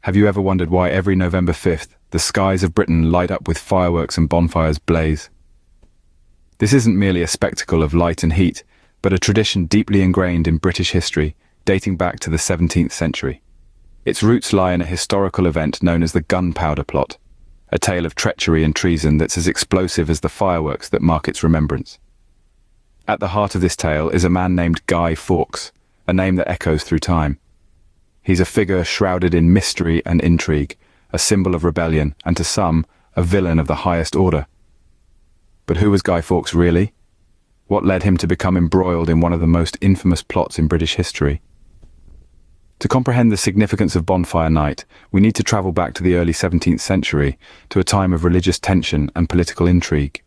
Have you ever wondered why every November 5th, the skies of Britain light up with fireworks and bonfires blaze? This isn't merely a spectacle of light and heat, but a tradition deeply ingrained in British history, dating back to the 17th century. Its roots lie in a historical event known as the Gunpowder Plot, a tale of treachery and treason that's as explosive as the fireworks that mark its remembrance. At the heart of this tale is a man named Guy Fawkes, a name that echoes through time. He's a figure shrouded in mystery and intrigue, a symbol of rebellion, and to some, a villain of the highest order. But who was Guy Fawkes really? What led him to become embroiled in one of the most infamous plots in British history? To comprehend the significance of Bonfire Night, we need to travel back to the early 17th century, to a time of religious tension and political intrigue.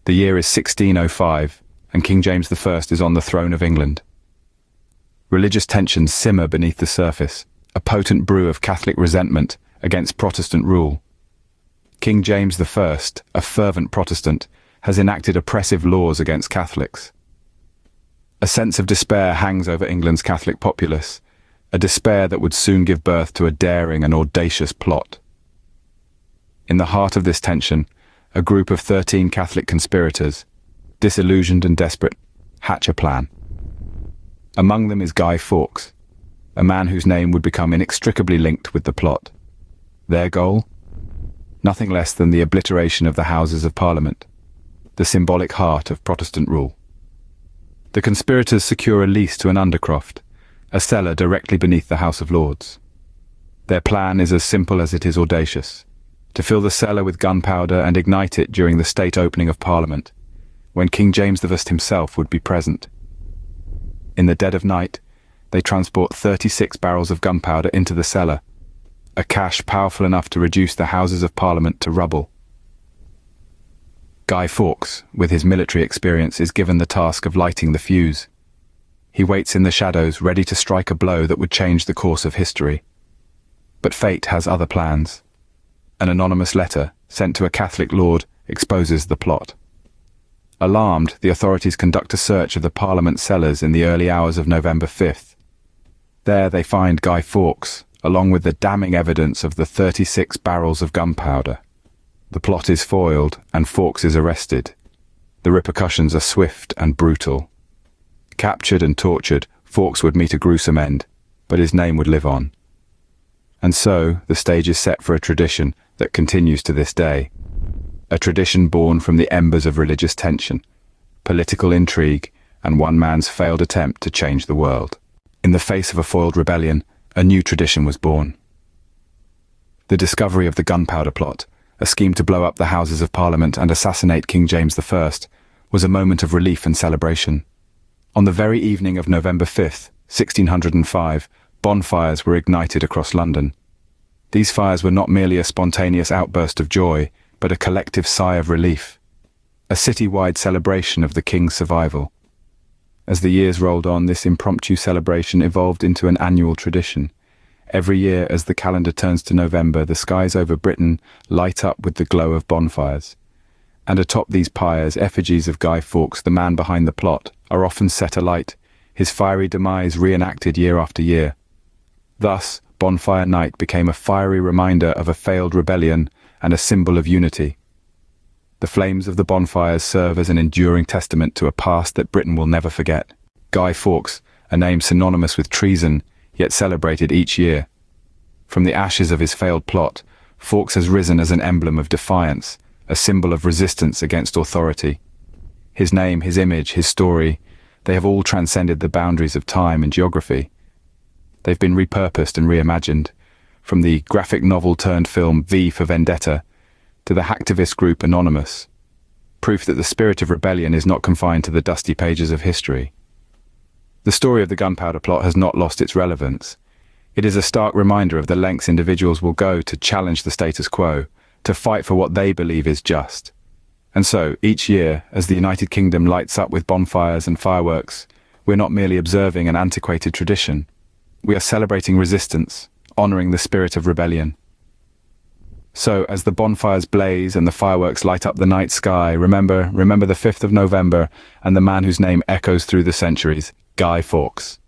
The year is 1605, and King James I is on the throne of England. Religious tensions simmer beneath the surface, a potent brew of Catholic resentment against Protestant rule. King James I, a fervent Protestant, has enacted oppressive laws against Catholics. A sense of despair hangs over England's Catholic populace, a despair that would soon give birth to a daring and audacious plot. In the heart of this tension, a group of 13 Catholic conspirators, disillusioned and desperate, hatch a plan. Among them is Guy Fawkes, a man whose name would become inextricably linked with the plot. Their goal? Nothing less than the obliteration of the Houses of Parliament, the symbolic heart of Protestant rule. The conspirators secure a lease to an undercroft, a cellar directly beneath the House of Lords. Their plan is as simple as it is audacious: to fill the cellar with gunpowder and ignite it during the state opening of Parliament, when King James I himself would be present. In the dead of night, they transport 36 barrels of gunpowder into the cellar, a cache powerful enough to reduce the Houses of Parliament to rubble. Guy Fawkes, with his military experience, is given the task of lighting the fuse. He waits in the shadows, ready to strike a blow that would change the course of history. But fate has other plans. An anonymous letter, sent to a Catholic lord, exposes the plot. Alarmed, the authorities conduct a search of the Parliament cellars in the early hours of November 5th. There they find Guy Fawkes, along with the damning evidence of the 36 barrels of gunpowder. The plot is foiled, and Fawkes is arrested. The repercussions are swift and brutal. Captured and tortured, Fawkes would meet a gruesome end, but his name would live on. And so, the stage is set for a tradition that continues to this day. A tradition born from the embers of religious tension, political intrigue, and one man's failed attempt to change the world. In the face of a foiled rebellion, a new tradition was born. The discovery of the Gunpowder Plot, a scheme to blow up the Houses of Parliament and assassinate King James I, was a moment of relief and celebration. On the very evening of November 5th, 1605, bonfires were ignited across London. These fires were not merely a spontaneous outburst of joy, but a collective sigh of relief, a city-wide celebration of the king's survival. As the years rolled on, this impromptu celebration evolved into an annual tradition. Every year, as the calendar turns to November, the skies over Britain light up with the glow of bonfires. And atop these pyres, effigies of Guy Fawkes, the man behind the plot, are often set alight, his fiery demise reenacted year after year. Thus, Bonfire Night became a fiery reminder of a failed rebellion and a symbol of unity. The flames of the bonfires serve as an enduring testament to a past that Britain will never forget. Guy Fawkes, a name synonymous with treason, yet celebrated each year. From the ashes of his failed plot, Fawkes has risen as an emblem of defiance, a symbol of resistance against authority. His name, his image, his story, they have all transcended the boundaries of time and geography. They've been repurposed and reimagined, from the graphic novel-turned-film V for Vendetta to the hacktivist group Anonymous, proof that the spirit of rebellion is not confined to the dusty pages of history. The story of the Gunpowder Plot has not lost its relevance. It is a stark reminder of the lengths individuals will go to challenge the status quo, to fight for what they believe is just. And so, each year, as the United Kingdom lights up with bonfires and fireworks, we're not merely observing an antiquated tradition. We are celebrating resistance, honouring the spirit of rebellion. So, as the bonfires blaze and the fireworks light up the night sky, remember the 5th of November and the man whose name echoes through the centuries, Guy Fawkes.